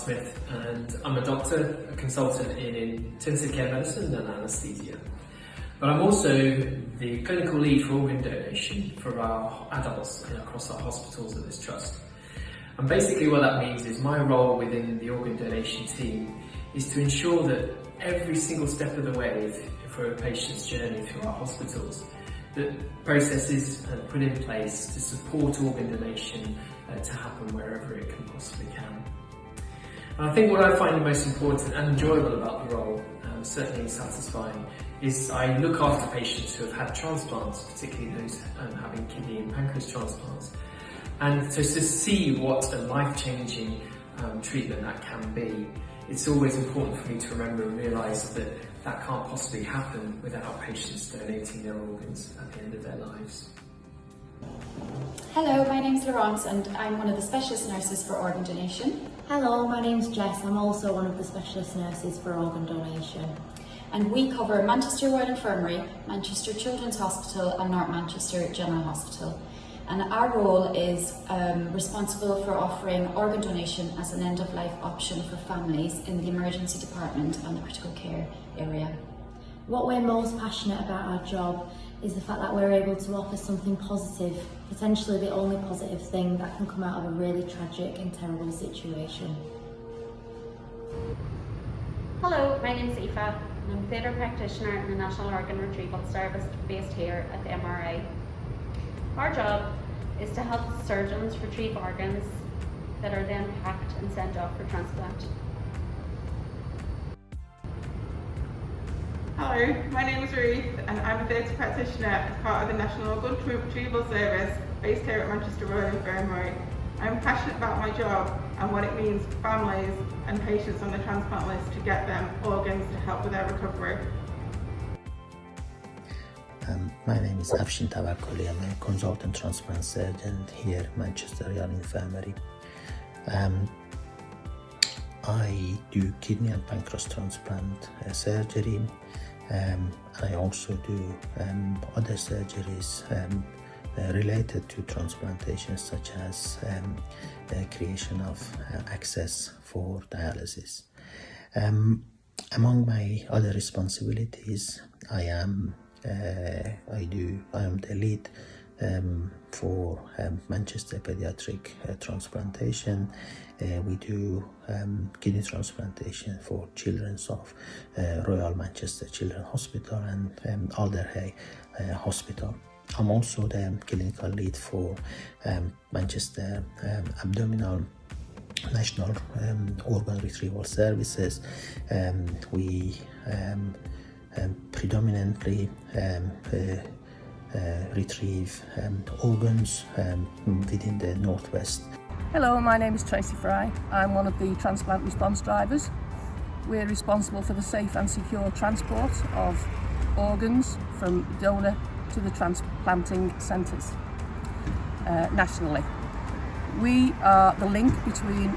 Smith, and I'm a doctor, a consultant in intensive care medicine and anaesthesia. But I'm also the clinical lead for organ donation for our adults across our hospitals at this trust. And basically what that means is my role within the organ donation team is to ensure that every single step of the way for a patient's journey through our hospitals, that processes are put in place to support organ donation to happen wherever it can possibly can. And I think what I find the most important and enjoyable about the role, certainly satisfying, is I look after patients who have had transplants, particularly those having kidney and pancreas transplants, and to see what a life-changing treatment that can be. It's always important for me to remember and realise that that can't possibly happen without patients donating their organs at the end of their lives. Hello, my name's Laurence and I'm one of the specialist nurses for organ donation. Hello, my name's Jess. I'm also one of the specialist nurses for organ donation. And we cover Manchester Royal Infirmary, Manchester Children's Hospital and North Manchester General Hospital. And our role is responsible for offering organ donation as an end-of-life option for families in the emergency department and the critical care area. What we're most passionate about our job is the fact that we're able to offer something positive, potentially the only positive thing that can come out of a really tragic and terrible situation. Hello, my name is Aoife and I'm a theatre practitioner in the National Organ Retrieval Service based here at the MRI. Our job is to help surgeons retrieve organs that are then packed and sent off for transplant. Hello, my name is Ruth and I'm a theatre practitioner as part of the National Organ Retrieval Service based here at Manchester Royal Infirmary. I'm passionate about my job and what it means for families and patients on the transplant list to get them organs to help with their recovery. My name is Afshin Tawakkoli. I'm a consultant transplant surgeon here at Manchester Royal Infirmary. I do kidney and pancreas transplant surgery. I also do other surgeries related to transplantation, such as creation of access for dialysis. Among my other responsibilities, I am the lead for Manchester Pediatric Transplantation. We do kidney transplantation for children of Royal Manchester Children's Hospital and Alderhay Hospital. I'm also the clinical lead for Manchester Abdominal National Organ Retrieval Services. We predominantly retrieve organs within the northwest. Hello, my name is Tracy Fry. I'm one of the transplant response drivers. We're responsible for the safe and secure transport of organs from donor to the transplanting centres nationally. We are the link between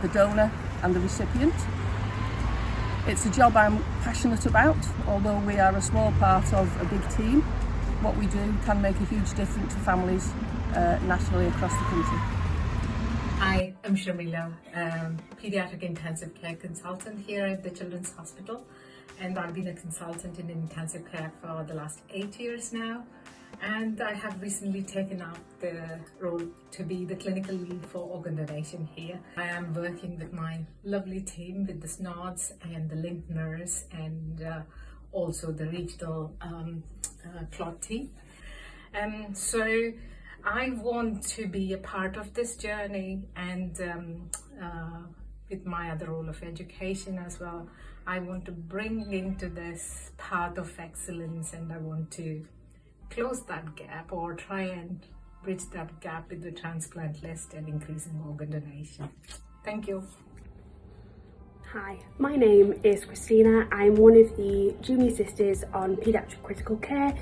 the donor and the recipient. It's a job I'm passionate about. Although we are a small part of a big team, what we do can make a huge difference to families nationally across the country. Hi, I'm Sharmila, Paediatric Intensive Care Consultant here at the Children's Hospital, and I've been a consultant in intensive care for the last 8 years now, and I have recently taken up the role to be the clinical lead for organ donation here. I am working with my lovely team with the SNODs and the link nurse and also the regional clot team. So I want to be a part of this journey, and with my other role of education as well, I want to bring into this path of excellence, and I want to close that gap or try and bridge that gap with the transplant list and increasing organ donation. Thank you. Hi, my name is Christina. I'm one of the junior sisters on paediatric critical care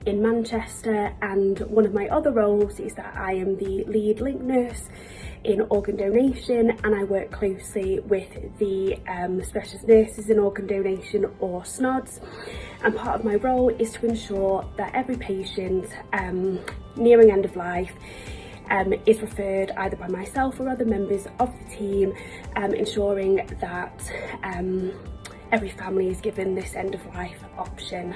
in Manchester, and one of my other roles is that I am the lead link nurse in organ donation, and I work closely with the specialist nurses in organ donation, or SNODs, and part of my role is to ensure that every patient nearing end of life is referred either by myself or other members of the team, ensuring that every family is given this end of life option.